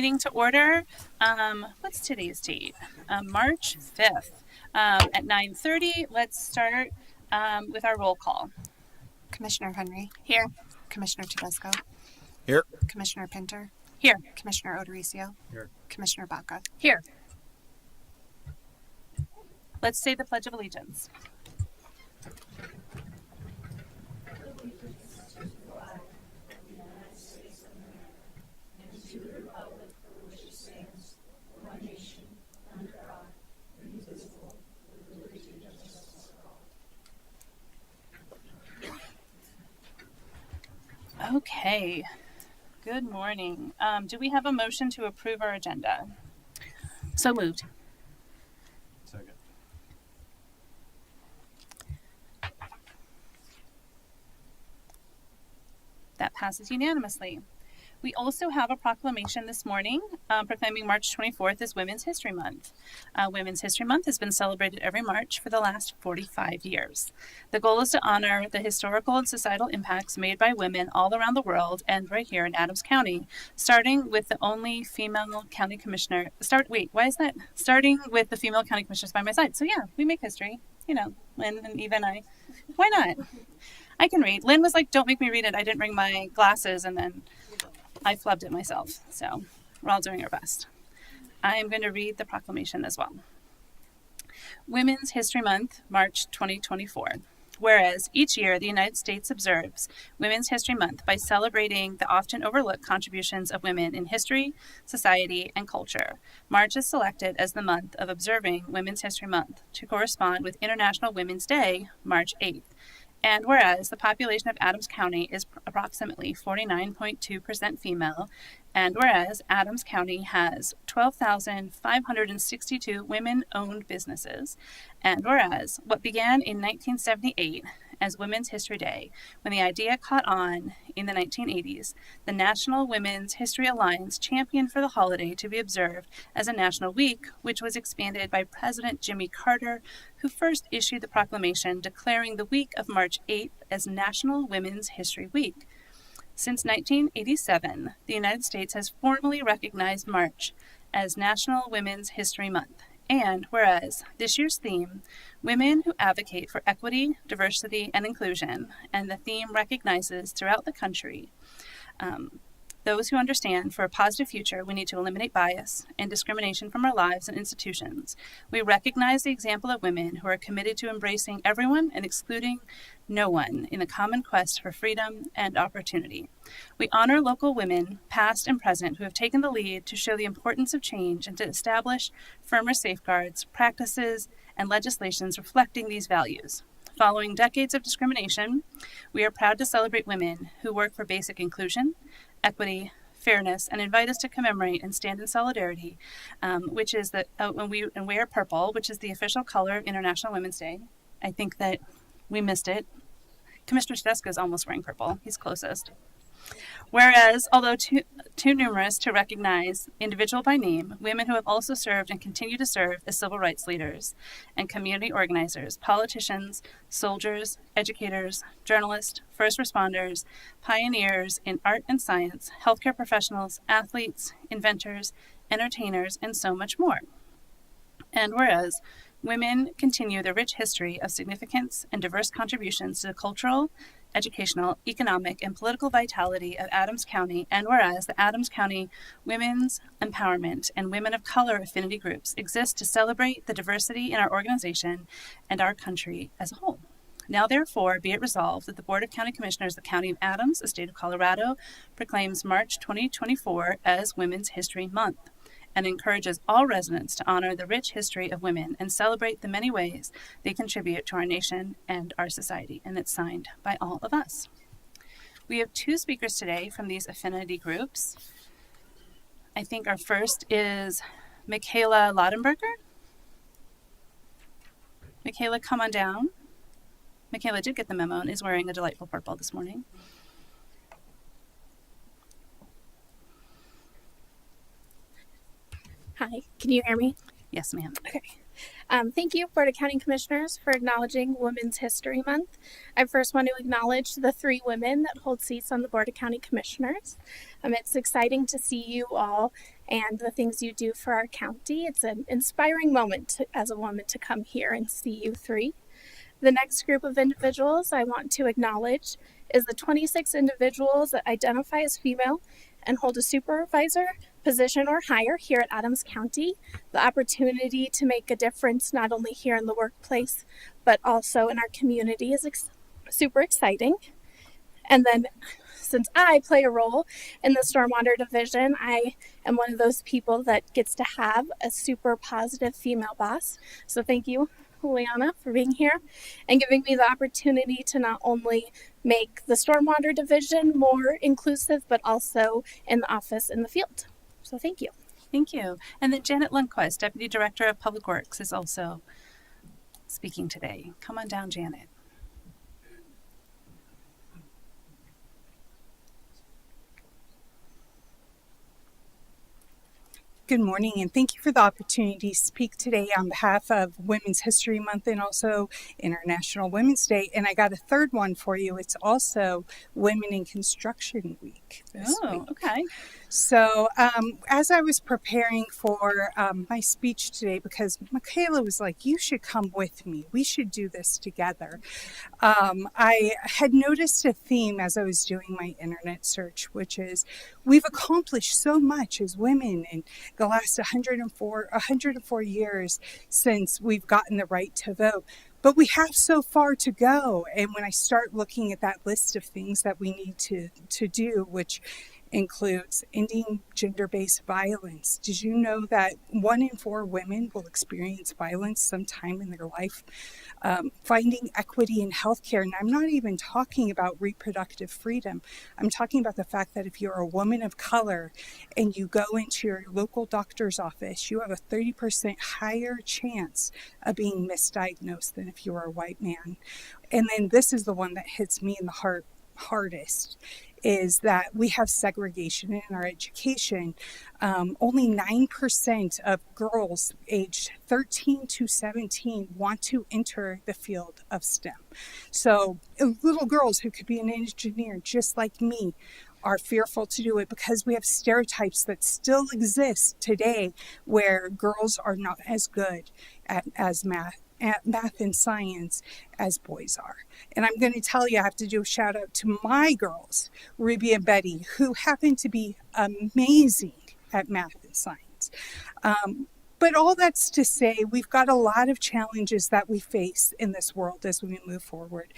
Meeting to order. What's today's date? March 5th at 9:30. Let's start with our roll call. Commissioner Henry. Here. Commissioner Tedesco. Here. Commissioner Pinter. Here. Commissioner O'Dorisio. Here. Commissioner Baca. Here. Let's say the Pledge of Allegiance. Okay. Good morning. Do we have a motion to approve our agenda? So moved. Second. That passes unanimously. We also have a proclamation this morning proclaiming March 24th as Women's History Month. Women's History Month has been celebrated every March for the last 45 years. The goal is to honor the historical and societal impacts made by women all around the world and right here in Adams County, starting with the only female county commissioner. Starting with the female county commissioners by my side. So yeah, we make history. You know, Lynn and Eva and I. Why not? I can read. Lynn was like, "Don't make me read it." I didn't bring my glasses, and then I flubbed it myself. So we're all doing our best. I am going to read the proclamation as well. Women's History Month, March 2024. Whereas each year the United States observes Women's History Month by celebrating the often overlooked contributions of women in history, society, and culture. March is selected as the month of observing Women's History Month to correspond with International Women's Day, March 8th. And whereas the population of Adams County is approximately 49.2% female, and whereas Adams County has 12,562 women-owned businesses, and whereas what began in 1978 as Women's History Day, when the idea caught on in the 1980s, the National Women's History Alliance championed for the holiday to be observed as a national week, which was expanded by President Jimmy Carter, who first issued the proclamation declaring the week of March 8th as National Women's History Week. Since 1987, the United States has formally recognized March as National Women's History Month. And whereas this year's theme, Women Who Advocate for Equity, Diversity, and Inclusion, and the theme recognizes throughout the country those who understand for a positive future we need to eliminate bias and discrimination from our lives and institutions. We recognize the example of women who are committed to embracing everyone and excluding no one in the common quest for freedom and opportunity. We honor local women, past and present, who have taken the lead to show the importance of change and to establish firmer safeguards, practices, and legislations reflecting these values. Following decades of discrimination, we are proud to celebrate women who work for basic inclusion, equity, fairness, and invite us to commemorate and stand in solidarity, which is that and wear purple, which is the official color of International Women's Day. I think that we missed it. Commissioner Tedesco is almost wearing purple. He's closest. Whereas, although too numerous to recognize individual by name, women who have also served and continue to serve as civil rights leaders and community organizers, politicians, soldiers, educators, journalists, first responders, pioneers in art and science, healthcare professionals, athletes, inventors, entertainers, and so much more. And whereas women continue their rich history of significance and diverse contributions to the cultural, educational, economic, and political vitality of Adams County, and whereas the Adams County Women's Empowerment and Women of Color affinity groups exist to celebrate the diversity in our organization and our country as a whole. Now, therefore, be it resolved that the Board of County Commissioners of the County of Adams, the State of Colorado, proclaims March 2024 as Women's History Month, and encourages all residents to honor the rich history of women and celebrate the many ways they contribute to our nation and our society. And it's signed by all of us. We have two speakers today from these affinity groups. I think our first is Michaela Laudenberger. Michaela, come on down. Michaela did get the memo and is wearing a delightful purple this morning. Hi, can you hear me? Yes, ma'am. Okay. Thank you, Board of County Commissioners, for acknowledging Women's History Month. I first want to acknowledge the 3 women that hold seats on the Board of County Commissioners. It's exciting to see you all and the things you do for our county. It's an inspiring moment as a woman to come here and see you 3. The next group of individuals I want to acknowledge is the 26 individuals that identify as female and hold a supervisor position or higher here at Adams County. The opportunity to make a difference not only here in the workplace, but also in our community is super exciting. And then since I play a role in the Stormwater Division, I am one of those people that gets to have a super positive female boss. So thank you, Juliana, for being here and giving me the opportunity to not only make the Stormwater Division more inclusive, but also in the office in the field. So thank you. Thank you. And then Janet Lundquist, Deputy Director of Public Works, is also speaking today. Come on down, Janet. Good morning, and thank you for the opportunity to speak today on behalf of Women's History Month and also International Women's Day. And I got a third one for you. It's also Women in Construction Week this week. Okay. So as I was preparing for my speech today, because Michaela was like, you should come with me. We should do this together. I had noticed a theme as I was doing my internet search, which is we've accomplished so much as women in the last 104 years since we've gotten the right to vote. But we have so far to go. And when I start looking at that list of things that we need to do, which includes ending gender-based violence. Did you know that 1 in 4 women will experience violence sometime in their life? Finding equity in healthcare, and I'm not even talking about reproductive freedom. I'm talking about the fact that if you're a woman of color and you go into your local doctor's office, you have a 30% higher chance of being misdiagnosed than if you were a white man. And then this is the one that hits me in the hardest, is that we have segregation in our education. Only 9% of girls aged 13 to 17 want to enter the field of STEM. So little girls who could be an engineer just like me are fearful to do it because we have stereotypes that still exist today where girls are not as good at math and science as boys are. And I'm going to tell you, I have to do a shout out to my girls, Ruby and Betty, who happen to be amazing at math and science. But all that's to say, we've got a lot of challenges that we face in this world as we move forward.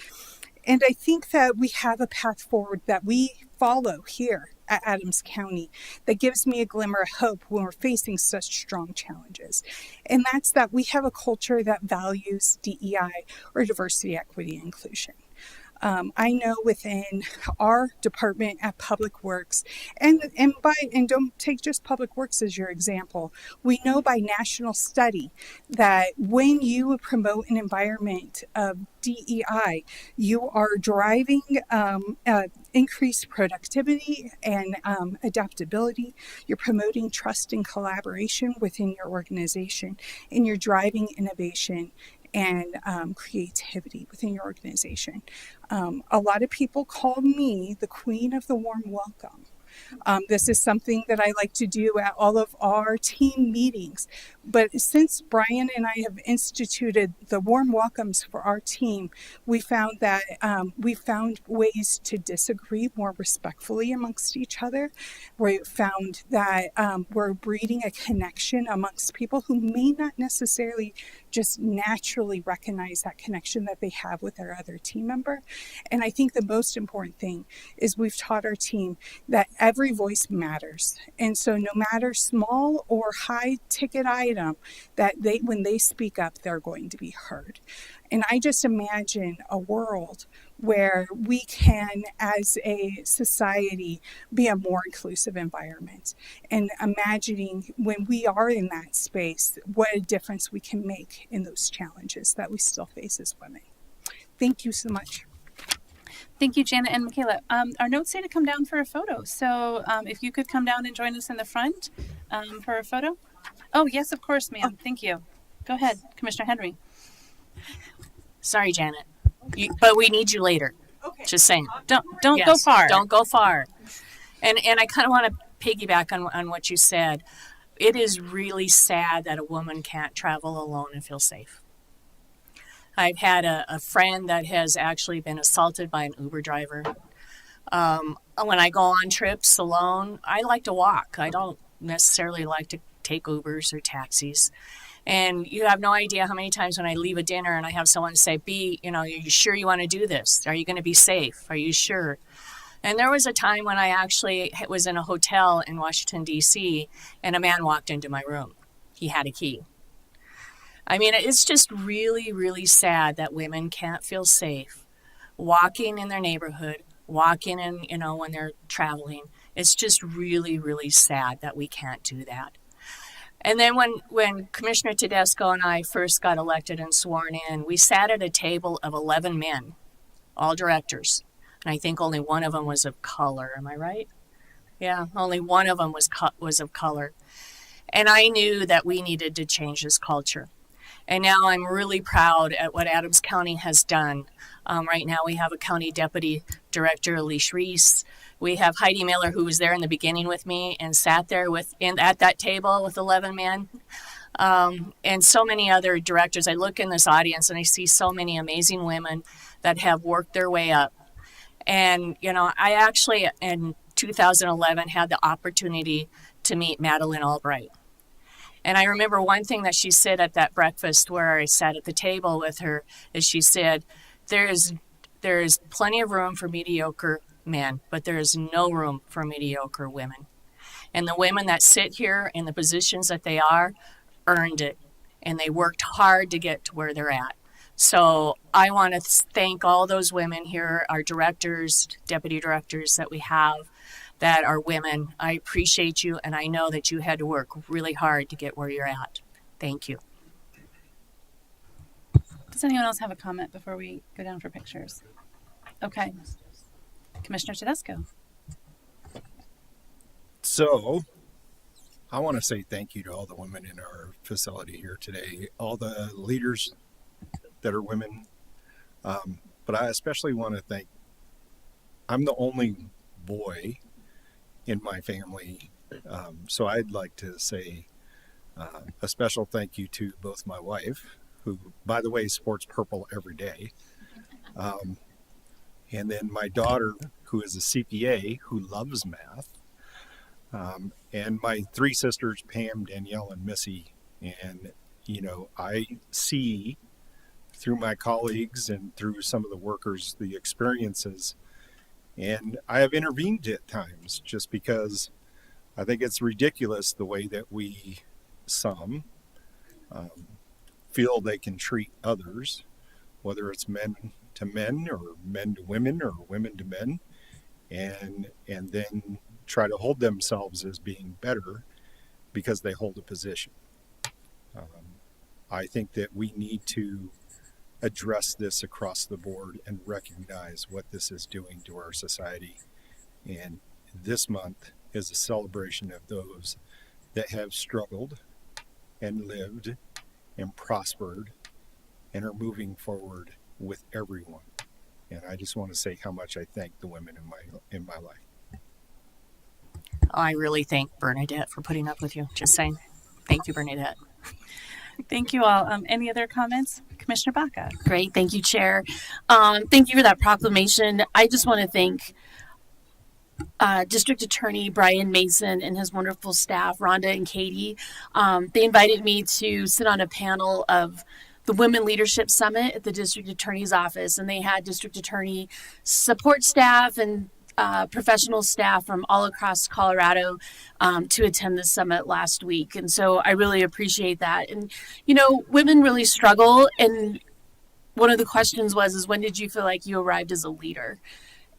And I think that we have a path forward that we follow here at Adams County that gives me a glimmer of hope when we're facing such strong challenges. And that's that we have a culture that values DEI, or diversity, equity, and inclusion. I know within our department at Public Works, and don't take just Public Works as your example, we know by national study that when you promote an environment of DEI, you are driving increased productivity and adaptability. You're promoting trust and collaboration within your organization, and you're driving innovation and creativity within your organization. A lot of people call me the queen of the warm welcome. This is something that I like to do at all of our team meetings. But since Brian and I have instituted the warm welcomes for our team, we found that we found ways to disagree more respectfully amongst each other. We found that we're breeding a connection amongst people who may not necessarily just naturally recognize that connection that they have with their other team member. And I think the most important thing is we've taught our team that every voice matters. And so no matter small or high ticket item, that when they speak up, they're going to be heard. And I just imagine a world where we can, as a society, be a more inclusive environment. And imagining when we are in that space, what a difference we can make in those challenges that we still face as women. Thank you so much. Thank you, Janet and Michaela. Our notes say to come down for a photo. So if you could come down and join us in the front for a photo. Oh, yes, of course, ma'am. Thank you. Go ahead, Commissioner Henry. Sorry, Janet. But we need you later. Okay. Just saying. Don't go Yes, far. Don't go far. And I kind of want to piggyback on what you said. It is really sad that a woman can't travel alone and feel safe. I've had a friend that has actually been assaulted by an Uber driver. When I go on trips alone, I like to walk. I don't necessarily like to take Ubers or taxis. And you have no idea how many times when I leave a dinner and I have someone say, B, are you sure you want to do this? Are you going to be safe? Are you sure? And there was a time when I actually was in a hotel in Washington, D.C., and a man walked into my room. He had a key. I mean, it's just really, really sad that women can't feel safe walking in their neighborhood, walking in, when they're traveling. It's just really, really sad that we can't do that. And then when Commissioner Tedesco and I first got elected and sworn in, we sat at a table of 11 men, all directors. And I think only one of them was of color. Am I right? Yeah, only one of them was of color. And I knew that we needed to change this culture. And now I'm really proud at what Adams County has done. Right now we have a county deputy director, Alicia Reese. We have Heidi Miller, who was there in the beginning with me and sat there at that table with 11 men. And so many other directors. I look in this audience and I see so many amazing women that have worked their way up. And, I actually, in 2011, had the opportunity to meet Madeleine Albright. And I remember one thing that she said at that breakfast where I sat at the table with her is she said, there is plenty of room for mediocre men, but there is no room for mediocre women. And the women that sit here in the positions that they are earned it. And they worked hard to get to where they're at. So I want to thank all those women here, our directors, deputy directors that we have that are women. I appreciate you, and I know that you had to work really hard to get where you're at. Thank you. Does anyone else have a comment before we go down for pictures? Okay. Commissioner Tedesco. So, I want to say thank you to all the women in our facility here today, all the leaders that are women. But I especially want to thank, I'm the only boy in my family. So I'd like to say a special thank you to both my wife, who, by the way, sports purple every day. And then my daughter, who is a CPA, who loves math. And my three sisters, Pam, Danielle, and Missy. And, I see through my colleagues and through some of the workers, the experiences. And I have intervened at times just because I think it's ridiculous the way that some feel they can treat others, whether it's men to men or men to women or women to men, and then try to hold themselves as being better because they hold a position. I think that we need to address this across the board and recognize what this is doing to our society. And this month is a celebration of those that have struggled and lived and prospered and are moving forward with everyone. And I just want to say how much I thank the women in my life. I really thank Bernadette for putting up with you. Just saying. Thank you, Bernadette. Thank you all. Any other comments? Commissioner Baca. Great. Thank you, Chair. Thank you for that proclamation. I just want to thank District Attorney Brian Mason and his wonderful staff, Rhonda and Katie. They invited me to sit on a panel of the Women Leadership Summit at the District Attorney's office, and they had District Attorney support staff and professional staff from all across Colorado to attend the summit last week. And so I really appreciate that. And, women really struggle. And one of the questions is when did you feel like you arrived as a leader?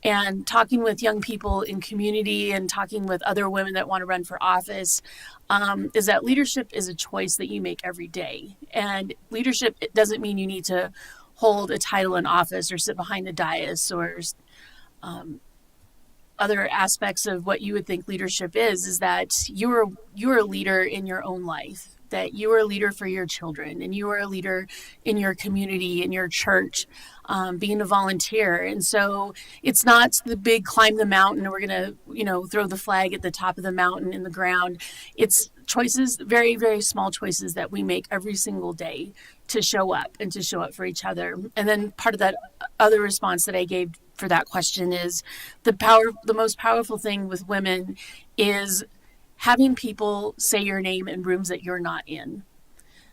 And talking with young people in community and talking with other women that want to run for office is that leadership is a choice that you make every day. And leadership, it doesn't mean you need to hold a title in office or sit behind a dais or other aspects of what you would think leadership is that you're a leader in your own life. that you are a leader for your children and you are a leader in your community, in your church, being a volunteer. And so it's not the big climb the mountain, we're going to, throw the flag at the top of the mountain in the ground. It's choices, very, very small choices that we make every single day to show up and to show up for each other. And then part of that other response that I gave for that question is the most powerful thing with women is having people say your name in rooms that you're not in.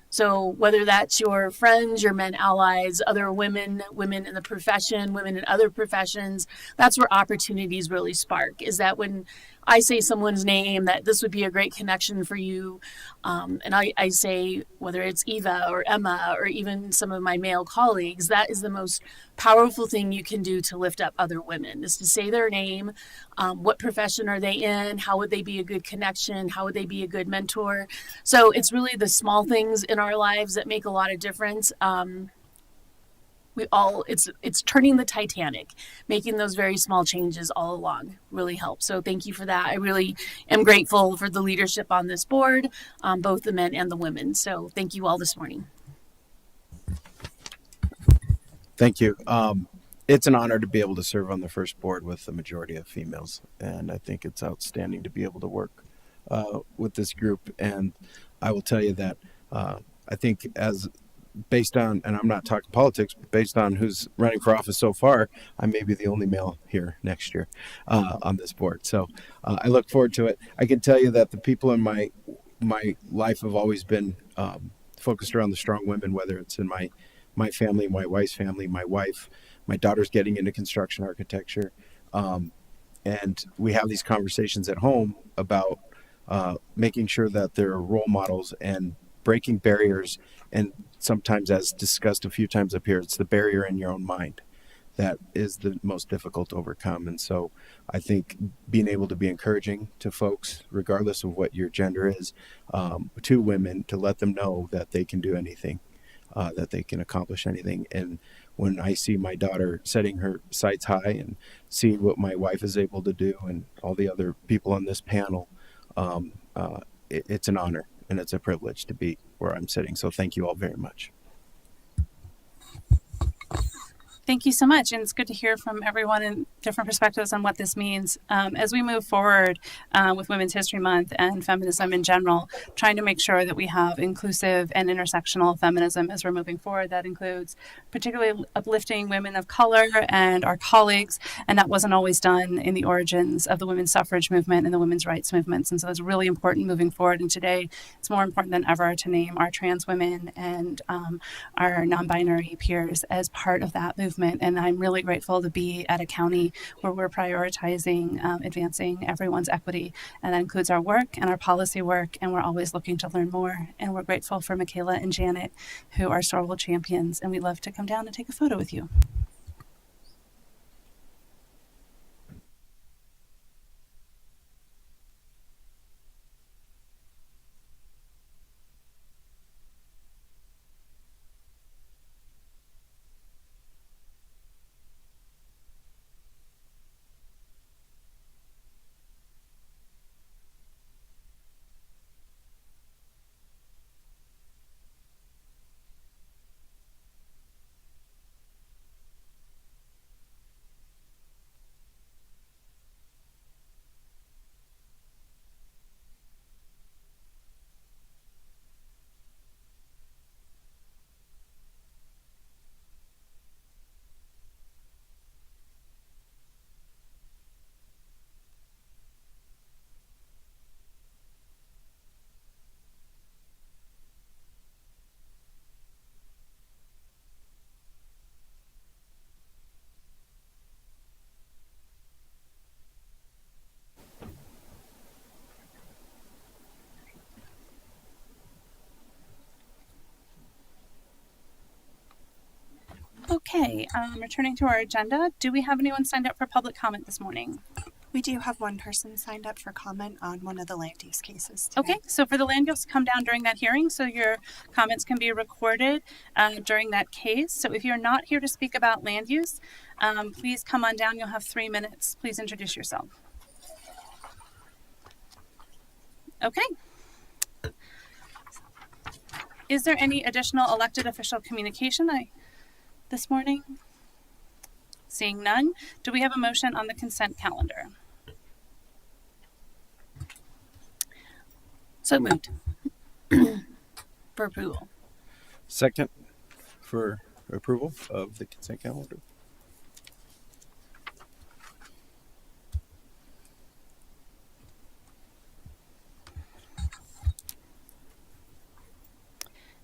So whether that's your friends, your men allies, other women in the profession, women in other professions, that's where opportunities really spark, is that when I say someone's name, that this would be a great connection for you. And I say, whether it's Eva or Emma or even some of my male colleagues, that is the most powerful thing you can do to lift up other women, is to say their name. What profession are they in? How would they be a good connection? How would they be a good mentor? So it's really the small things in our lives that make a lot of difference. It's turning the Titanic, making those very small changes all along really helps. So thank you for that. I really am grateful for the leadership on this board, both the men and the women. So thank you all this morning. Thank you. It's an honor to be able to serve on the first board with the majority of females, and I think it's outstanding to be able to work with this group. And I will tell you that I think based on, and I'm not talking politics, but based on who's running for office so far, I may be the only male here next year on this board. So I look forward to it. I can tell you that the people in my life have always been focused around the strong women, whether it's in my family, my wife's family, my wife, my daughter's getting into construction architecture. And we have these conversations at home about making sure that there are role models and breaking barriers. And sometimes, as discussed a few times up here, it's the barrier in your own mind that is the most difficult to overcome. And so I think being able to be encouraging to folks, regardless of what your gender is, to women, to let them know that they can do anything, that they can accomplish anything. And when I see my daughter setting her sights high and see what my wife is able to do and all the other people on this panel, it's an honor and it's a privilege to be where I'm sitting. So thank you all very much. Thank you so much. And it's good to hear from everyone in different perspectives on what this means. As we move forward with Women's History Month and feminism in general, trying to make sure that we have inclusive and intersectional feminism as we're moving forward. That includes particularly uplifting women of color and our colleagues. And that wasn't always done in the origins of the women's suffrage movement and the women's rights movements. And so it's really important moving forward. And today it's more important than ever to name our trans women and our non-binary peers as part of that movement. And I'm really grateful to be at a county where we're prioritizing advancing everyone's equity. And that includes our work and our policy work. And we're always looking to learn more. And we're grateful for Michaela and Janet, who are Starwold champions. And we'd love to come down and take a photo with you. Okay, returning to our agenda, do we have anyone signed up for public comment this morning? We do have one person signed up for comment on one of the land use cases today. Okay, so for the land use, come down during that hearing so your comments can be recorded during that case. So if you're not here to speak about land use, please come on down. You'll have 3 minutes. Please introduce yourself. Okay. Is there any additional elected official communication this morning? Seeing none, do we have a motion on the consent calendar? So moved. For approval. Second for approval of the consent calendar.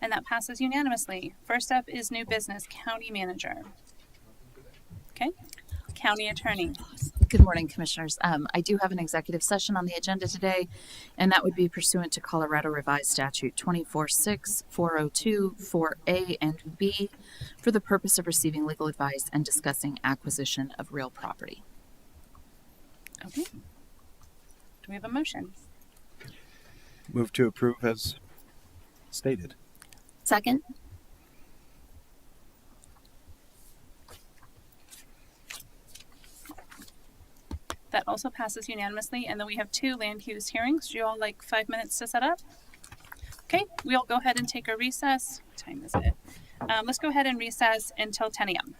And that passes unanimously. First up is new business, county manager. Okay, county attorney. Good morning, Commissioners. I do have an executive session on the agenda today, and that would be pursuant to Colorado Revised Statute 24-6, 402, 4A and B, for the purpose of receiving legal advice and discussing acquisition of real property. Okay. Do we have a motion? Move to approve as stated. Second. That also passes unanimously. And then we have 2 land use hearings. Do you all like 5 minutes to set up? Okay, we'll go ahead and take a recess. What time is it? Let's go ahead and recess until 10 a.m.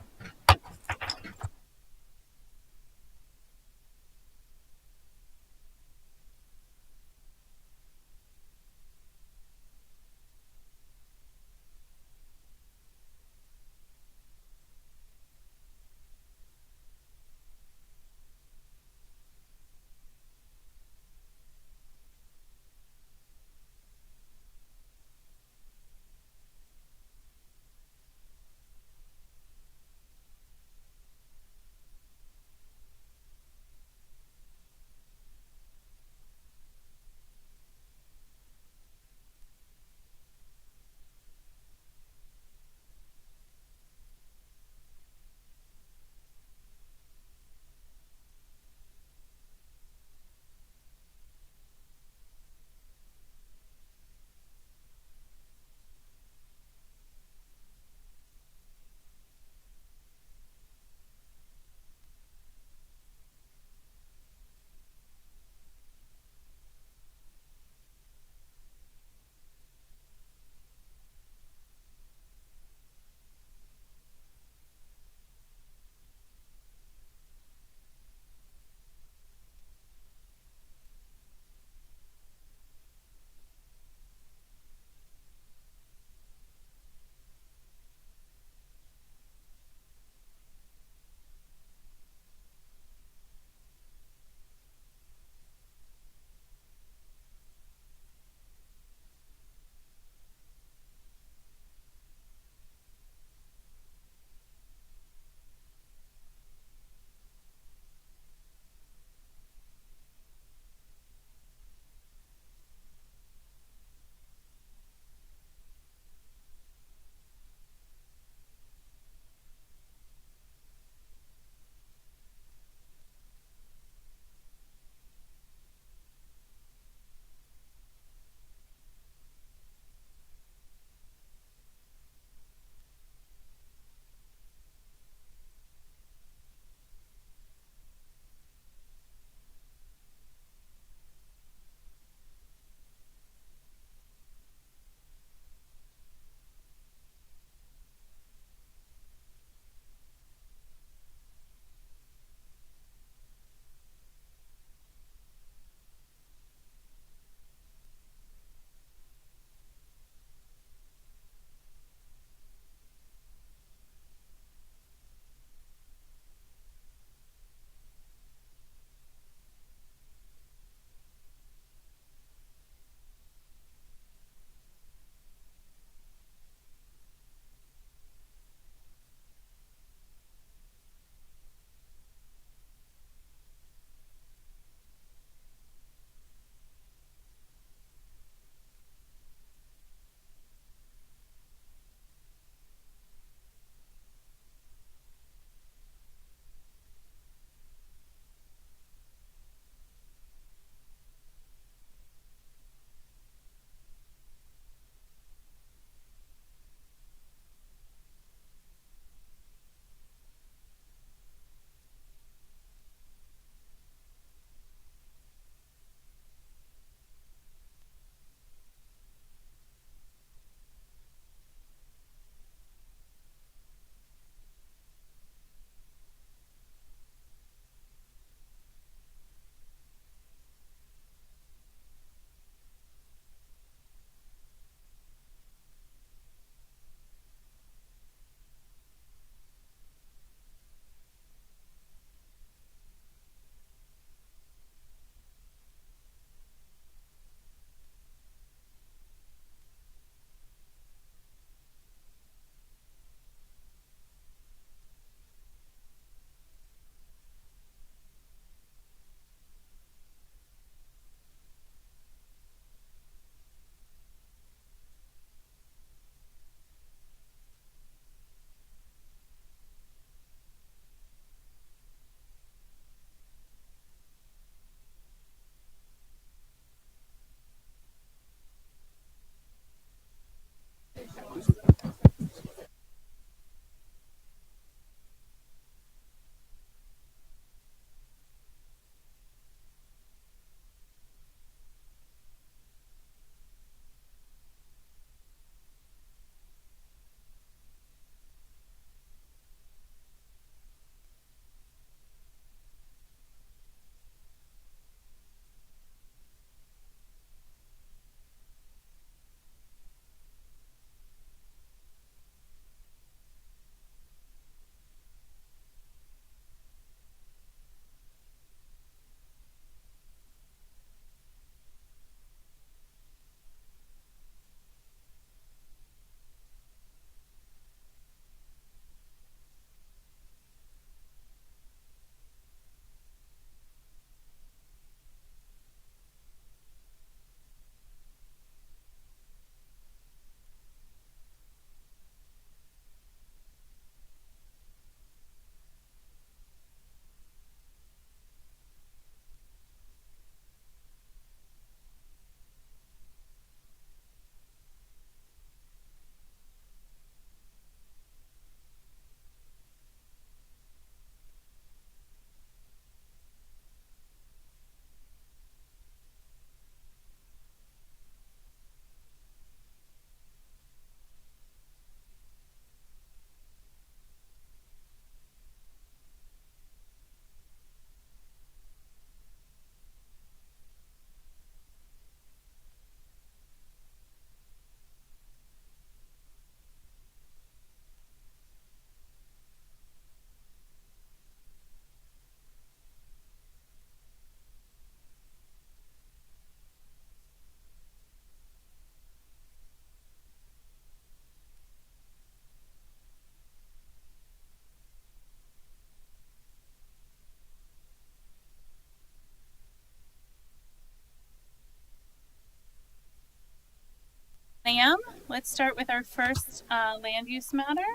let's start with our first land use matter.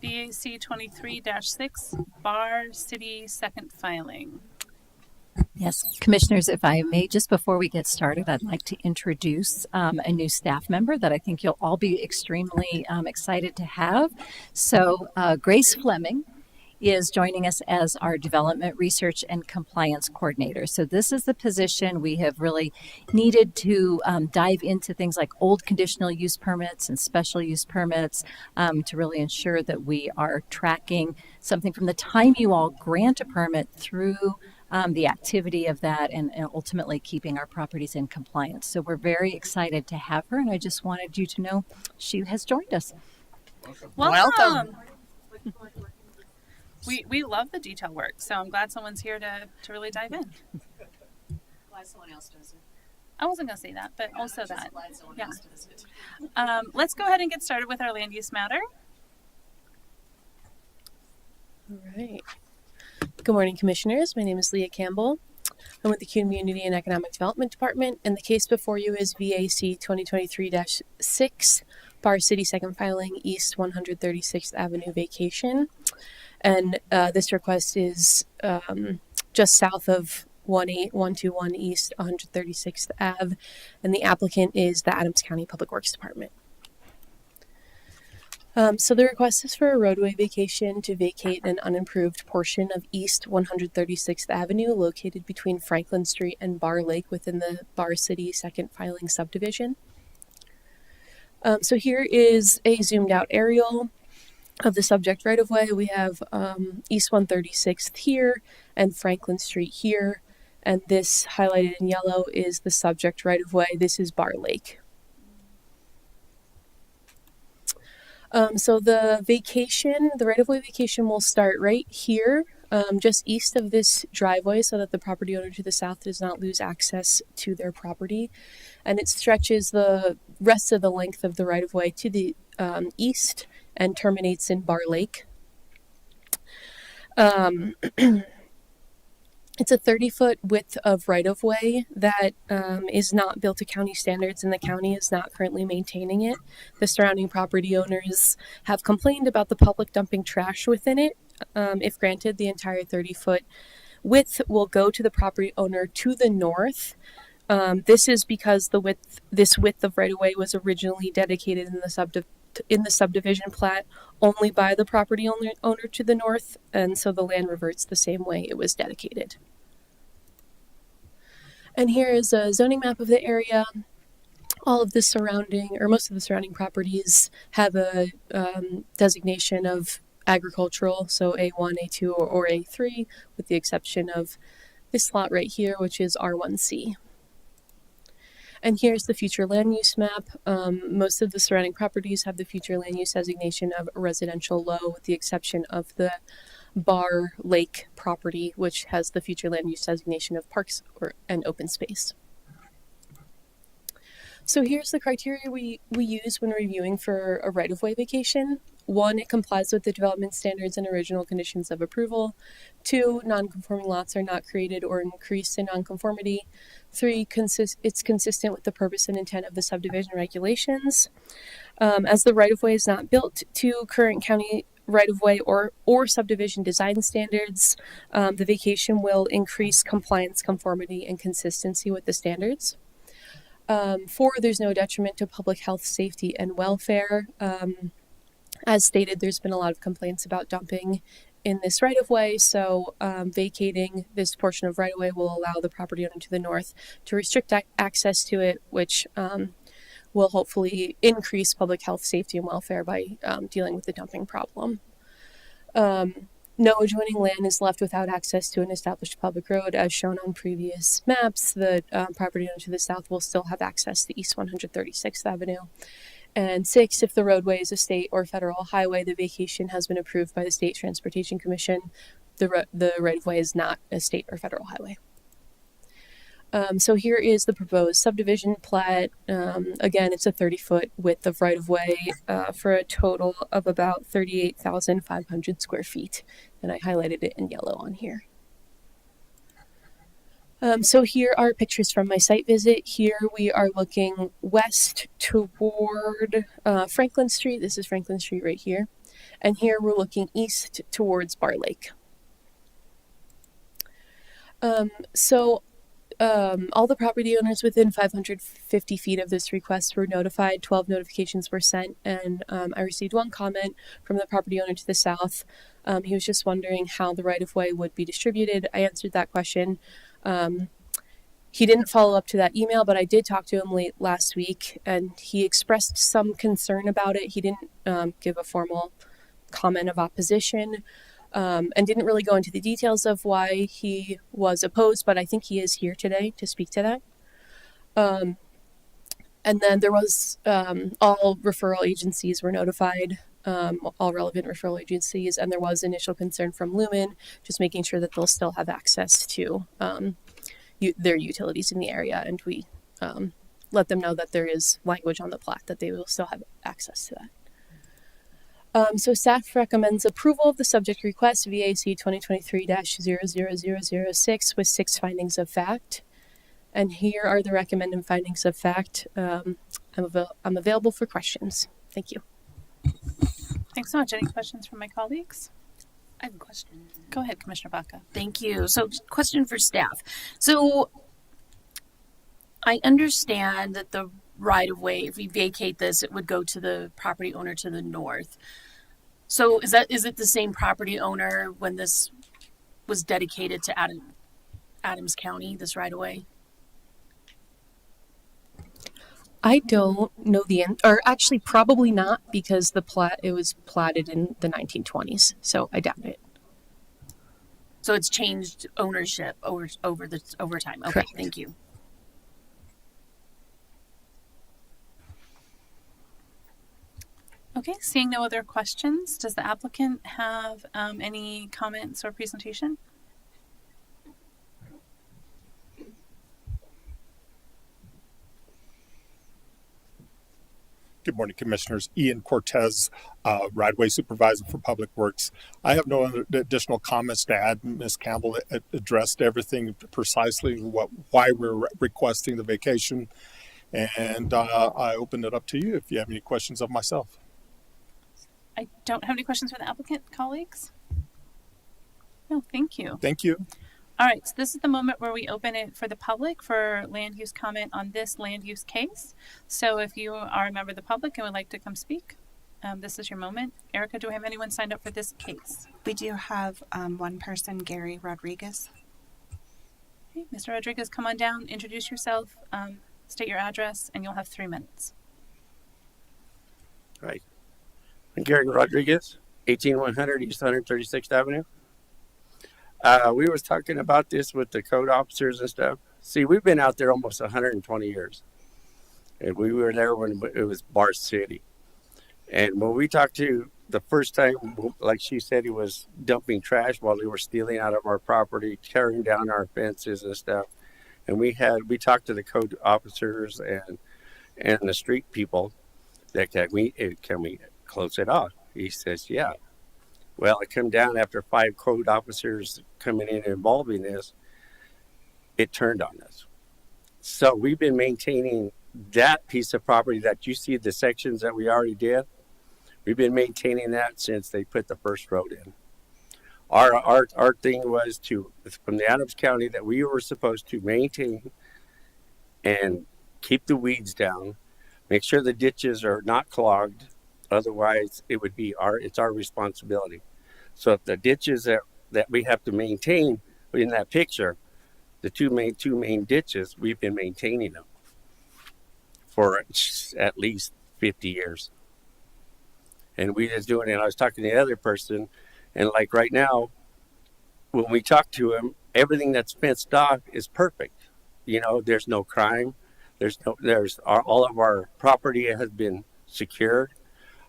BAC 23-6, Bar City second filing. Yes, Commissioners, if I may, just before we get started, I'd like to introduce a new staff member that I think you'll all be extremely excited to have. So Grace Fleming is joining us as our Development Research and Compliance Coordinator. So this is the position we have really needed to dive into things like old conditional use permits and special use permits to really ensure that we are tracking something from the time you all grant a permit through the activity of that and ultimately keeping our properties in compliance. So we're very excited to have her, and I just wanted you to know she has joined us. Welcome. We love the detail work, so I'm glad someone's here to really dive in. Glad someone else does it. I wasn't going to say that, but also that. Glad someone Yeah. else does it. Let's go ahead and get started with our land use matter. All right. Good morning, Commissioners. My name is Leah Campbell. I'm with the Community and Economic Development Department, and the case before you is VAC 2023-6, Bar City second filing, East 136th Avenue vacation. And this request is just south of 18121 East 136th Ave, and the applicant is the Adams County Public Works Department. So the request is for a roadway vacation to vacate an unimproved portion of East 136th Avenue located between Franklin Street and Bar Lake within the Bar City second filing subdivision. So here is a zoomed out aerial of the subject right-of-way. We have East 136th here and Franklin Street here, and this highlighted in yellow is the subject right-of-way. This is Bar Lake. So the right-of-way vacation will start right here, just east of this driveway so that the property owner to the south does not lose access to their property. And it stretches the rest of the length of the right-of-way to the east and terminates in Bar Lake. It's a 30-foot width of right-of-way that is not built to county standards, and the county is not currently maintaining it. The surrounding property owners have complained about the public dumping trash within it. If granted, the entire 30-foot width will go to the property owner to the north. This is because this width of right-of-way was originally dedicated in the subdivision plat only by the property owner to the north, and so the land reverts the same way it was dedicated. And here is a zoning map of the area. All of the surrounding, or most of the surrounding properties have a designation of agricultural, so A1, A2, or A3, with the exception of this lot right here, which is R1C. And here's the future land use map. Most of the surrounding properties have the future land use designation of residential low, with the exception of the Bar Lake property, which has the future land use designation of parks and open space. So here's the criteria we use when reviewing for a right-of-way vacation. 1, it complies with the development standards and original conditions of approval. 2, non-conforming lots are not created or increased in non-conformity. 3, it's consistent with the purpose and intent of the subdivision regulations. As the right-of-way is not built to current county right-of-way or subdivision design standards, the vacation will increase compliance, conformity, and consistency with the standards. 4, there's no detriment to public health, safety, and welfare. As stated, there's been a lot of complaints about dumping in this right-of-way, so vacating this portion of right-of-way will allow the property owner to the north to restrict access to it, which will hopefully increase public health, safety, and welfare by dealing with the dumping problem. No adjoining land is left without access to an established public road. As shown on previous maps, the property owner to the south will still have access to East 136th Avenue. And 6, if the roadway is a state or federal highway, the vacation has been approved by the State Transportation Commission. The right-of-way is not a state or federal highway. So here is the proposed subdivision plat. Again, it's a 30-foot width of right-of-way for a total of about 38,500 square feet. And I highlighted it in yellow on here. So here are pictures from my site visit. Here we are looking west toward Franklin Street. This is Franklin Street right here. And here we're looking east towards Bar Lake. All the property owners within 550 feet of this request were notified. 12 notifications were sent, and I received one comment from the property owner to the south. He was just wondering how the right-of-way would be distributed. I answered that question. He didn't follow up to that email, but I did talk to him late last week, and he expressed some concern about it. He didn't give a formal comment of opposition. And didn't really go into the details of why he was opposed, but I think he is here today to speak to that. And then there was all referral agencies were notified, all relevant referral agencies, and there was initial concern from Lumen, just making sure that they'll still have access to their utilities in the area, and we let them know that there is language on the plat that they will still have access to that. So staff recommends approval of the subject request VAC 2023-00006 with 6 findings of fact. And here are the recommended findings of fact. I'm available for questions. Thank you. Thanks so much. Any questions from my colleagues? I have a question. Go ahead, Commissioner Baca. Thank you. So, question for staff. So, I understand that the right of way, if we vacate this, it would go to the property owner to the north. So, is it the same property owner when this was dedicated to Adams County, this right of way? I don't know the end, or actually probably not, because it was platted in the 1920s, so I doubt it. So it's changed ownership over time. Okay, Correct. Thank you. Okay, seeing no other questions, does the applicant have any comments or presentation? Good morning, Commissioners. Ian Cortez, Right-of-Way Supervisor for Public Works. I have no other additional comments to add. Ms. Campbell addressed everything precisely, why we're requesting the vacation, and I open it up to you if you have any questions of myself. I don't have any questions for the applicant, colleagues. No, thank you. Thank you. All right, so this is the moment where we open it for the public for land use comment on this land use case. So if you are a member of the public and would like to come speak, this is your moment. Erica, do we have anyone signed up for this case? We do have one person, Gary Rodriguez. Okay, Mr. Rodriguez, come on down, introduce yourself, state your address, and you'll have 3 minutes. Right. I'm Gary Rodriguez, 18100 East 136th Avenue. We was talking about this with the code officers and stuff. See, we've been out there almost 120 years. And we were there when it was Bar City. And when we talked to the first time, like she said, he was dumping trash while they were stealing out of our property, tearing down our fences and stuff. And we talked to the code officers and the street people that can we close it off? He says, yeah. Well, it came down after 5 code officers coming in and involving this, it turned on us. So we've been maintaining that piece of property that you see, the sections that we already did. We've been maintaining that since they put the first road in. Our thing was from the Adams County, that we were supposed to maintain and keep the weeds down, make sure the ditches are not clogged. Otherwise, it's our responsibility. So if the ditches that we have to maintain in that picture, the two main ditches, we've been maintaining them for at least 50 years. And we just doing it. I was talking to the other person, and like right now, when we talk to him, everything that's fenced off is perfect. You know, there's no crime. All of our property has been secured.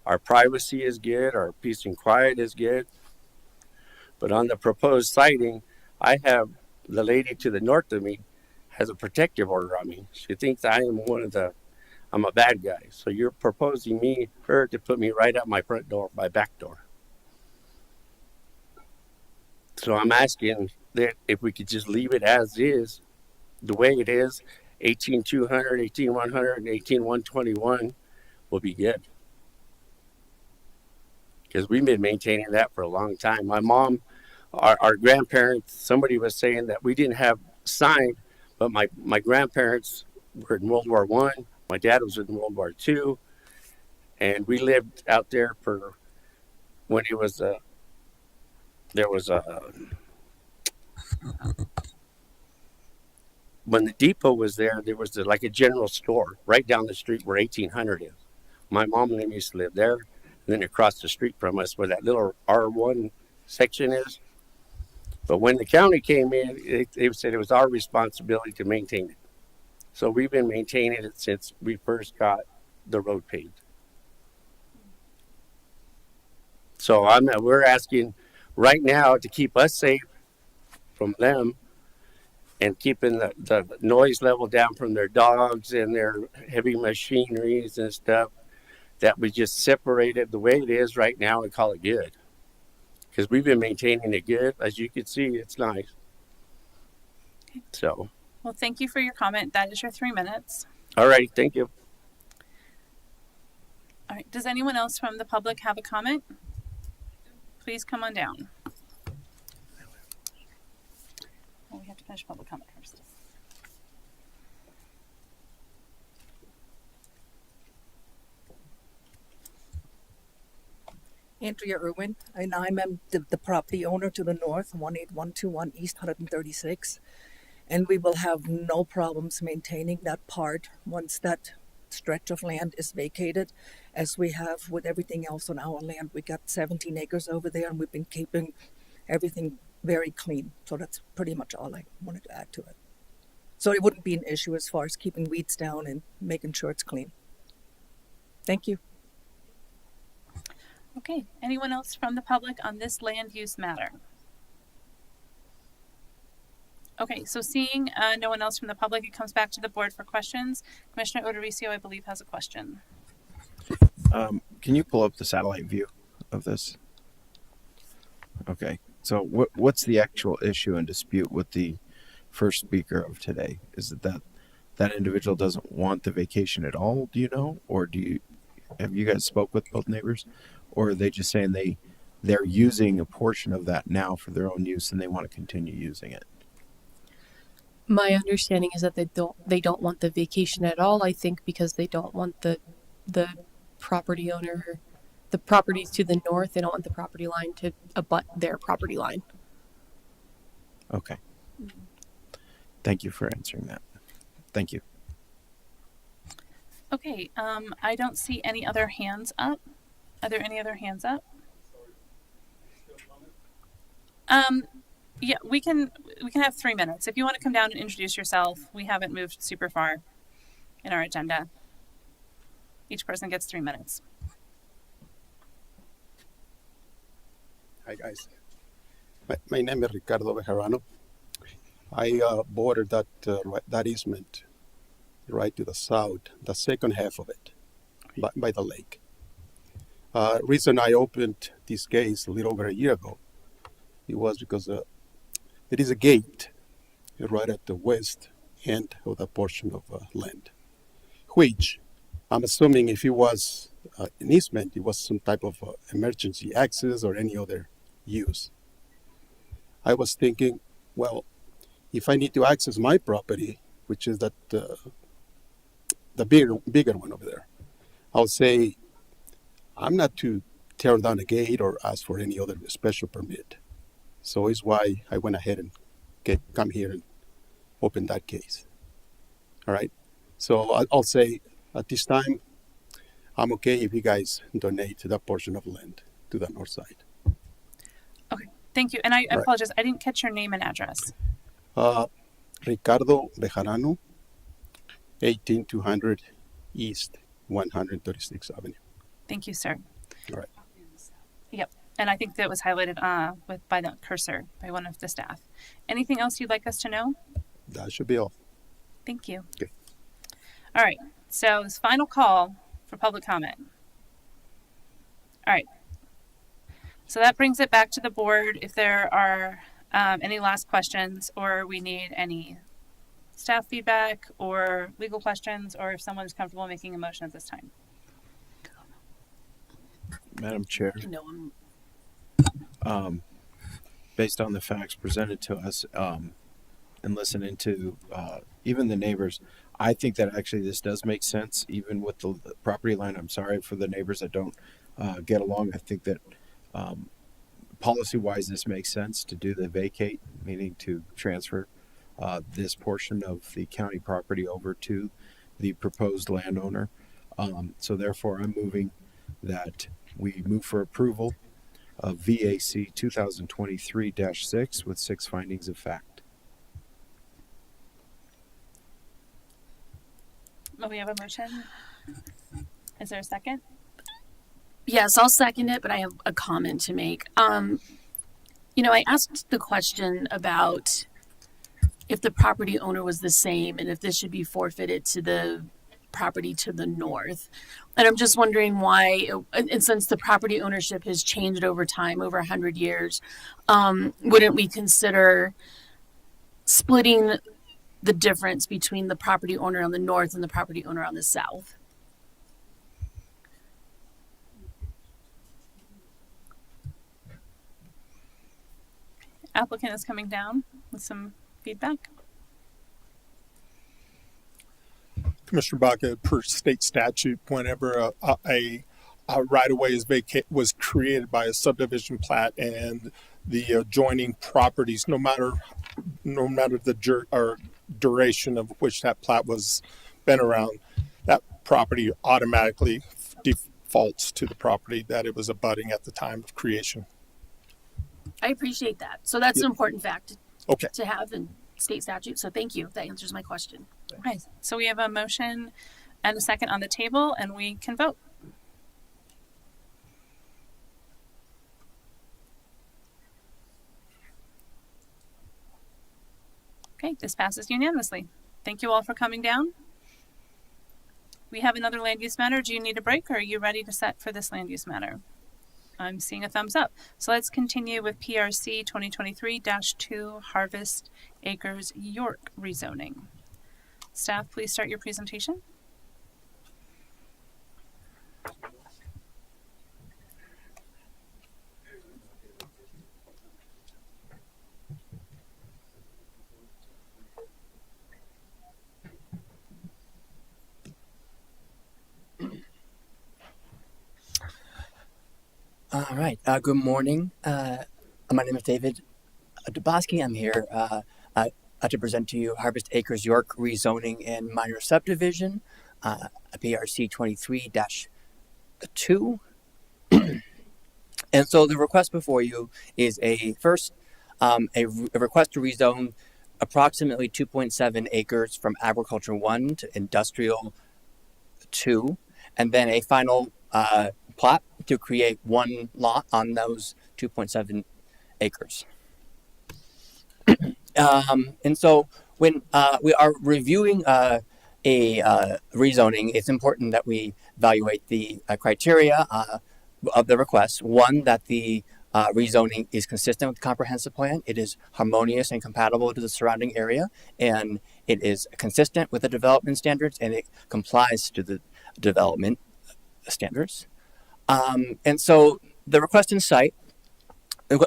Our privacy is good. Our peace and quiet is good. But on the proposed siting, I have the lady to the north of me has a protective order on me. She thinks I'm a bad guy. So you're proposing her to put me right at my front door, my back door. So I'm asking that if we could just leave it as is the way it is, 18,200, 18,100, and 18,121 will be good. Because we've been maintaining that for a long time. My mom, our grandparents, somebody was saying that we didn't have sign, but my grandparents were in World War One. My dad was in World War II, and we lived out there for when it was when the depot was there. There was like a general store right down the street where 1800 is. My mom and them used to live there. And then across the street from us where that little R1 section is. But when the county came in, they said it was our responsibility to maintain it. So we've been maintaining it since we first got the road paved. So we're asking right now to keep us safe from them and keeping the noise level down from their dogs and their heavy machineries and stuff, that we just separate it the way it is right now and call it good. Because we've been maintaining it good. As you can see, it's nice. So. Well, thank you for your comment. That is your 3 minutes. All right. Thank you. All right. Does anyone else from the public have a comment? Please come on down. Well, we have to finish public comment first. Andrea Irwin, and I'm the property owner to the north, 18121 East 136. And we will have no problems maintaining that part once that stretch of land is vacated, as we have with everything else on our land. We got 17 acres over there, and we've been keeping everything very clean. So that's pretty much all I wanted to add to it. So it wouldn't be an issue as far as keeping weeds down and making sure it's clean. Thank you. Okay, anyone else from the public on this land use matter? Okay, so seeing no one else from the public, it comes back to the board for questions. Commissioner Odoricio, I believe, has a question. Can you pull up the satellite view of this? Okay, so what's the actual issue and dispute with the first speaker of today? Is it that individual doesn't want the vacation at all, do you know? Or have you guys spoke with both neighbors? Or are they just saying they're using a portion of that now for their own use and they want to continue using it? My understanding is that they don't want the vacation at all. I think because they don't want the property owner, the properties to the north, they don't want the property line to abut their property line. Okay. Thank you for answering that. Thank you. Okay, I don't see any other hands up. Are there any other hands up? Yeah, we can have 3 minutes. If you want to come down and introduce yourself, we haven't moved super far in our agenda. Each person gets 3 minutes. Hi guys, my name is Ricardo Bejarano. I border that easement right to the south, the second half of it, by the lake. Reason I opened this case a little over a year ago, it was because there is a gate right at the west end of that portion of land, which I'm assuming if it was an easement, it was some type of emergency access or any other use. I was thinking, well, if I need to access my property, which is that the bigger one over there, I'll say I'm not to tear down a gate or ask for any other special permit. So it's why I went ahead and come here and open that case. All right. So I'll say at this time, I'm okay if you guys donate that portion of land to the north side. Okay, thank you. And I apologize, I didn't catch your name and address. Ricardo Bejarano, 18200 East 136th Avenue. Thank you, sir. All right. Yep. And I think that was highlighted by the cursor by one of the staff. Anything else you'd like us to know? That should be all. Thank you. Okay. All right. So this final call for public comment. All right. So that brings it back to the board. If there are any last questions or we need any staff feedback or legal questions, or if someone is comfortable making a motion at this time. Madam Chair, No, based on the facts presented to us and listening to even the neighbors, I think that actually this does make sense, even with the property line. I'm sorry for the neighbors that don't get along. I think that policy-wise, this makes sense to do the vacate, meaning to transfer this portion of the county property over to the proposed landowner. So therefore, I'm moving that we move for approval of VAC 2023-6 with 6 findings of fact. We have a motion. Is there a second? Yes, I'll second it, but I have a comment to make. I asked the question about if the property owner was the same and if this should be forfeited to the property to the north. And I'm just wondering why, and since the property ownership has changed over time, over 100 years, wouldn't we consider splitting the difference between the property owner on the north and the property owner on the south? Applicant is coming down with some feedback. Commissioner Baca, per state statute, whenever a right-of-way was created by a subdivision plat and the adjoining properties, no matter the duration of which that plat was been around, that property automatically defaults to the property that it was abutting at the time of creation. I appreciate that. So that's an important fact Okay. to have in state statute. So thank you. That answers my question. Okay, so we have a motion and a second on the table, and we can vote. Okay, this passes unanimously. Thank you all for coming down. We have another land use matter. Do you need a break, or are you ready to set for this land use matter? I'm seeing a thumbs up. So let's continue with PRC 2023-2 Harvest Acres York rezoning. Staff, please start your presentation. All right. Good morning. My name is David Dubosky. I'm here to present to you Harvest Acres York rezoning and minor subdivision, PRC 23-2. And so the request before you is a request to rezone approximately 2.7 acres from agriculture 1 to industrial 2, and then a final plot to create one lot on those 2.7 acres. And so when we are reviewing a rezoning, it's important that we evaluate the criteria of the request. One, that the rezoning is consistent with the comprehensive plan, it is harmonious and compatible to the surrounding area, and it is consistent with the development standards, and it complies to the development standards. And so the request in site, the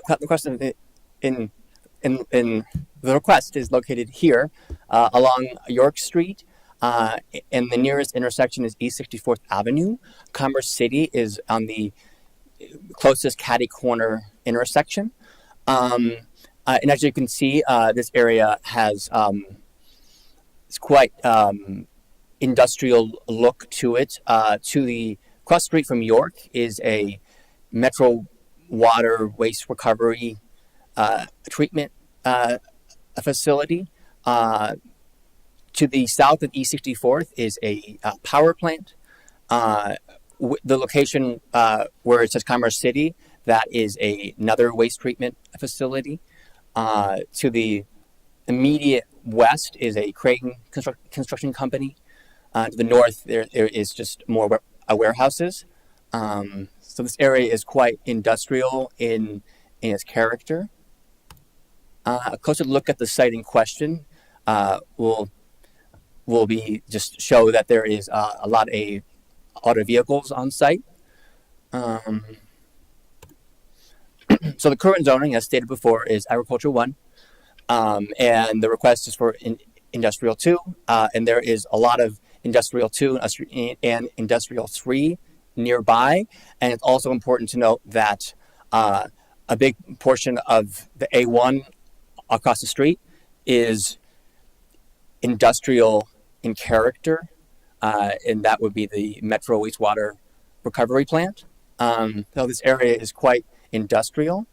request is located here along York Street, and the nearest intersection is East 64th Avenue. Commerce City is on the closest catty corner intersection. And as you can see, this area has it's quite industrial look to it. To the cross street from York is a Metro Water waste recovery treatment facility. To the south of East 64th is a power plant. The location where it says Commerce City, that is another waste treatment facility. To the immediate west is a Creighton construction company. To the north, there is just more warehouses. So this area is quite industrial in its character. A closer look at the site in question will will be just show that there is a lot of vehicles on site. So the current zoning, as stated before, is Agriculture 1, and the request is for Industrial 2, and there is a lot of Industrial 2 and Industrial 3 nearby, and it's also important to note that a big portion of the A1 across the street is industrial in character, and that would be the Metro Wastewater Recovery Plant. So this area is quite industrial.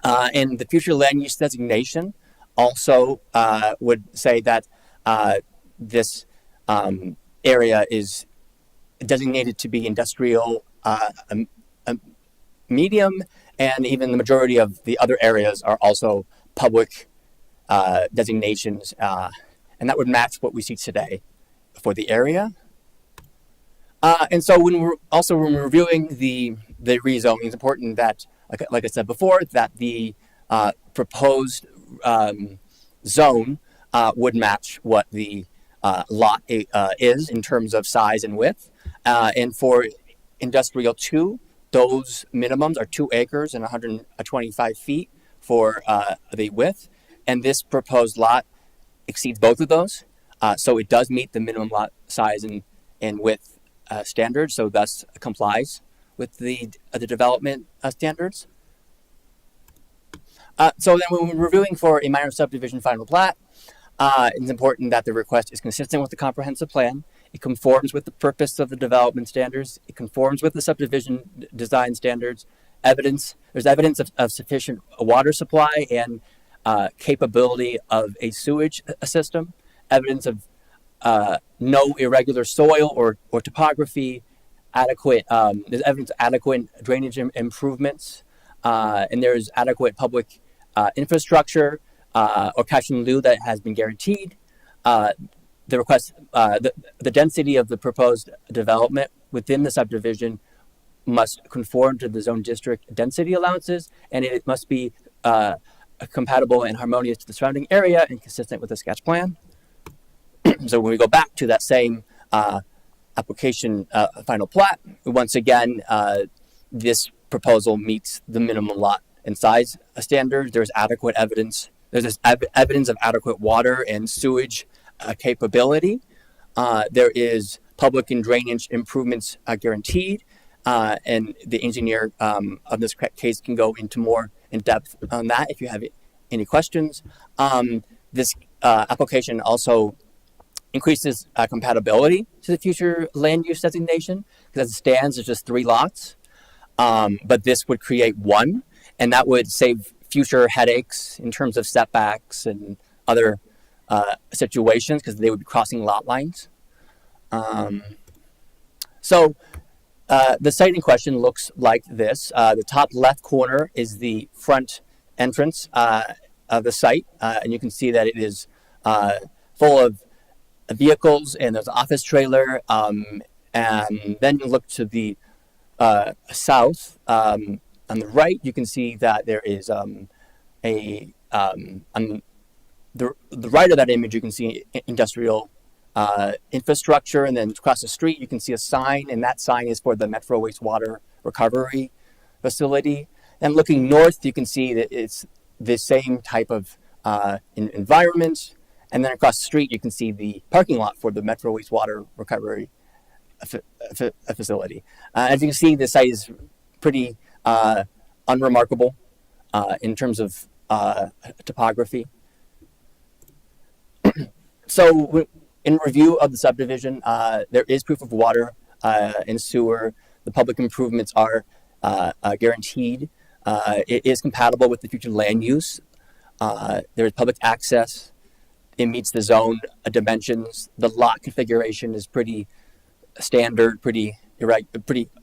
And the future land use designation also would say that this area is designated to be industrial medium, and even the majority of the other areas are also public designations, and that would match what we see today for the area. And so when we're reviewing the rezoning, it's important that, like I said before, that the proposed zone would match what the lot is in terms of size and width. And for Industrial 2, those minimums are 2 acres and 125 feet for the width. And this proposed lot exceeds both of those. So it does meet the minimum lot size and width standards, so thus complies with the development standards. So then when we're reviewing for a minor subdivision final plat, it's important that the request is consistent with the comprehensive plan. It conforms with the purpose of the development standards. It conforms with the subdivision design standards. There's evidence of sufficient water supply and capability of a sewage system. Evidence of no irregular soil or topography. There's evidence of adequate drainage improvements, and there's adequate public infrastructure or cash in lieu that has been guaranteed. The request, the density of the proposed development within the subdivision must conform to the zone district density allowances, and it must be compatible and harmonious to the surrounding area and consistent with the sketch plan. So when we go back to that same application final plat, once again, this proposal meets the minimum lot and size standard. There's adequate evidence. There's evidence of adequate water and sewage capability. There is public and drainage improvements guaranteed, and the engineer of this case can go into more in depth on that if you have any questions. This application also increases compatibility to the future land use designation, because as it stands, there's just 3 lots, but this would create 1, and that would save future headaches in terms of setbacks and other situations, because they would be crossing lot lines. So the site in question looks like this. The top left corner is the front entrance of the site, and you can see that it is full of vehicles, and there's an office trailer, and then you look to the south. On the right, you can see that there is on the right of that image, you can see industrial infrastructure, and then across the street, you can see a sign, and that sign is for the Metro Wastewater Recovery Facility. And looking north, you can see that it's the same type of environment. And then across the street, you can see the parking lot for the Metro Wastewater Recovery Facility. As you can see, the site is pretty unremarkable in terms of topography. So in review of the subdivision, there is proof of water and sewer. The public improvements are guaranteed. It is compatible with the future land use. There is public access. It meets the zone dimensions. The lot configuration is pretty standard, pretty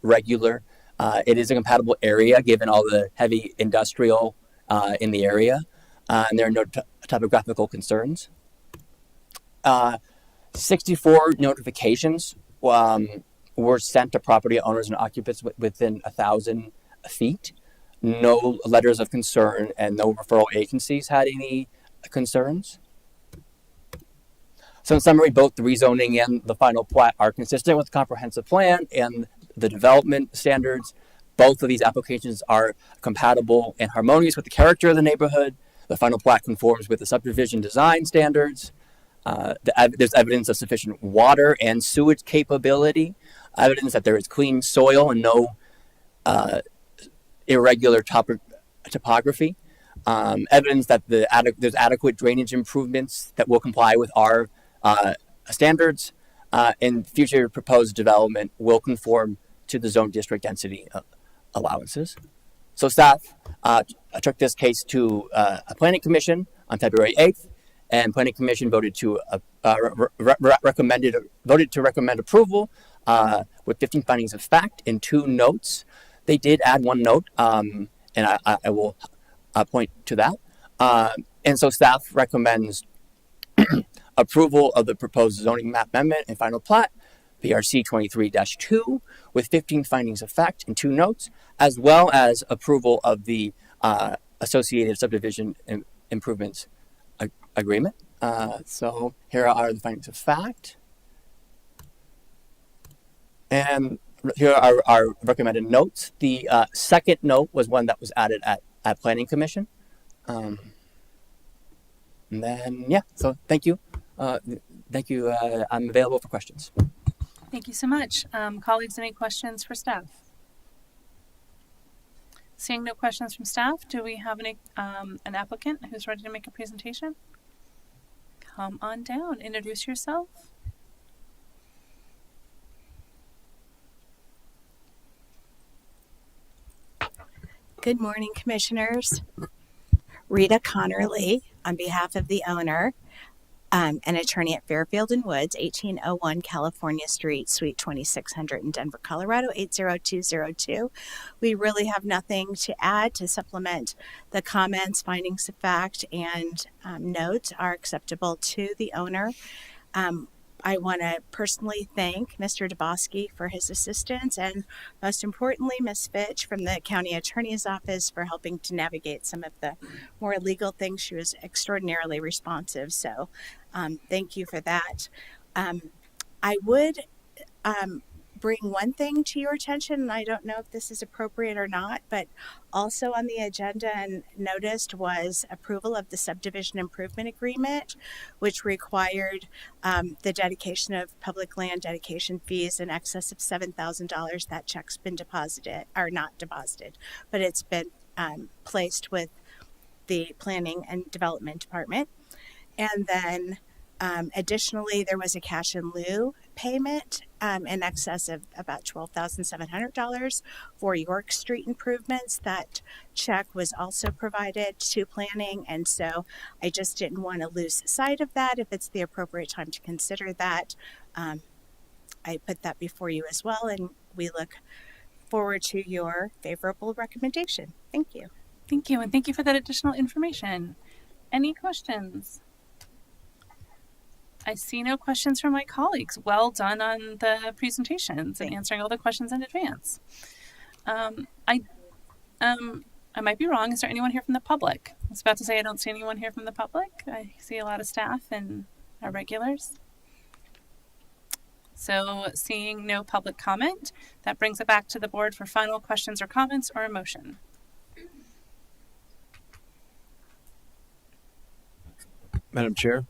regular. It is a compatible area given all the heavy industrial in the area, and there are no topographical concerns. 64 notifications were sent to property owners and occupants within 1,000 feet. No letters of concern, and no referral agencies had any concerns. So in summary, both the rezoning and the final plat are consistent with the comprehensive plan and the development standards. Both of these applications are compatible and harmonious with the character of the neighborhood. The final plat conforms with the subdivision design standards. There's evidence of sufficient water and sewage capability, evidence that there is clean soil and no irregular topography, evidence that there's adequate drainage improvements that will comply with our standards, and future proposed development will conform to the zone district density allowances. So staff took this case to a planning commission on February 8th, and planning commission voted to recommend approval with 15 findings of fact and 2 notes. They did add 1 note, and I will point to that. And so staff recommends approval of the proposed zoning map amendment and final plat, PRC 23-2, with 15 findings of fact and 2 notes, as well as approval of the associated subdivision improvements agreement. So here are the findings of fact. And here are our recommended notes. The second note was one that was added at Planning Commission. And then, yeah, so thank you. Thank you. I'm available for questions. Thank you so much. Colleagues, any questions for staff? Seeing no questions from staff, do we have an applicant who's ready to make a presentation? Come on down, introduce yourself. Good morning, Commissioners. Rita Connerly on behalf of the owner, an attorney at Fairfield and Woods, 1801 California Street, Suite 2600 in Denver, Colorado, 80202. We really have nothing to add to supplement the comments, findings of fact, and notes are acceptable to the owner. I want to personally thank Mr. Dabowski for his assistance, and most importantly, Ms. Fitch from the County Attorney's Office for helping to navigate some of the more legal things. She was extraordinarily responsive, so thank you for that. I would bring one thing to your attention, and I don't know if this is appropriate or not, but also on the agenda and noticed was approval of the subdivision improvement agreement, which required the dedication of public land dedication fees in excess of $7,000. That check's been deposited, or not deposited, but it's been placed with the Planning and Development Department. And then additionally, there was a cash in lieu payment in excess of about $12,700 for York Street improvements. That check was also provided to planning, and so I just didn't want to lose sight of that. If it's the appropriate time to consider that, I put that before you as well, and we look forward to your favorable recommendation. Thank you. Thank you, and thank you for that additional information. Any questions? I see no questions from my colleagues. Well done on the presentations and answering all the questions in advance. I might be wrong. Is there anyone here from the public? I was about to say I don't see anyone here from the public. I see a lot of staff and our regulars. So seeing no public comment, that brings it back to the board for final questions or comments or a motion. Madam Chair,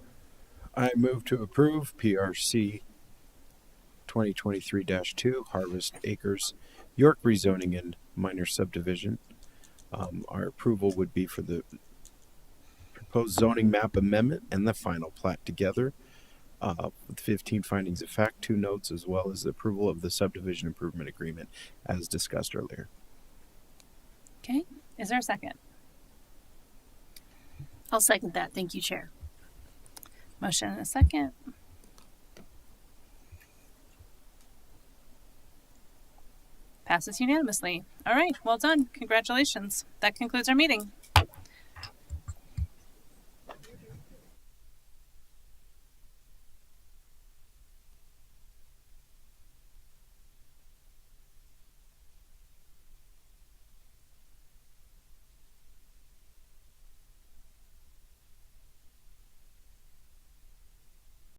I move to approve PRC 2023-2 Harvest Acres York rezoning and minor subdivision. Our approval would be for the proposed zoning map amendment and the final plat together, with 15 findings of fact, 2 notes, as well as the approval of the subdivision improvement agreement as discussed earlier. Okay, is there a second? I'll second that. Thank you, Chair. Motion and a second. Passes unanimously. All right, well done. Congratulations. That concludes our meeting.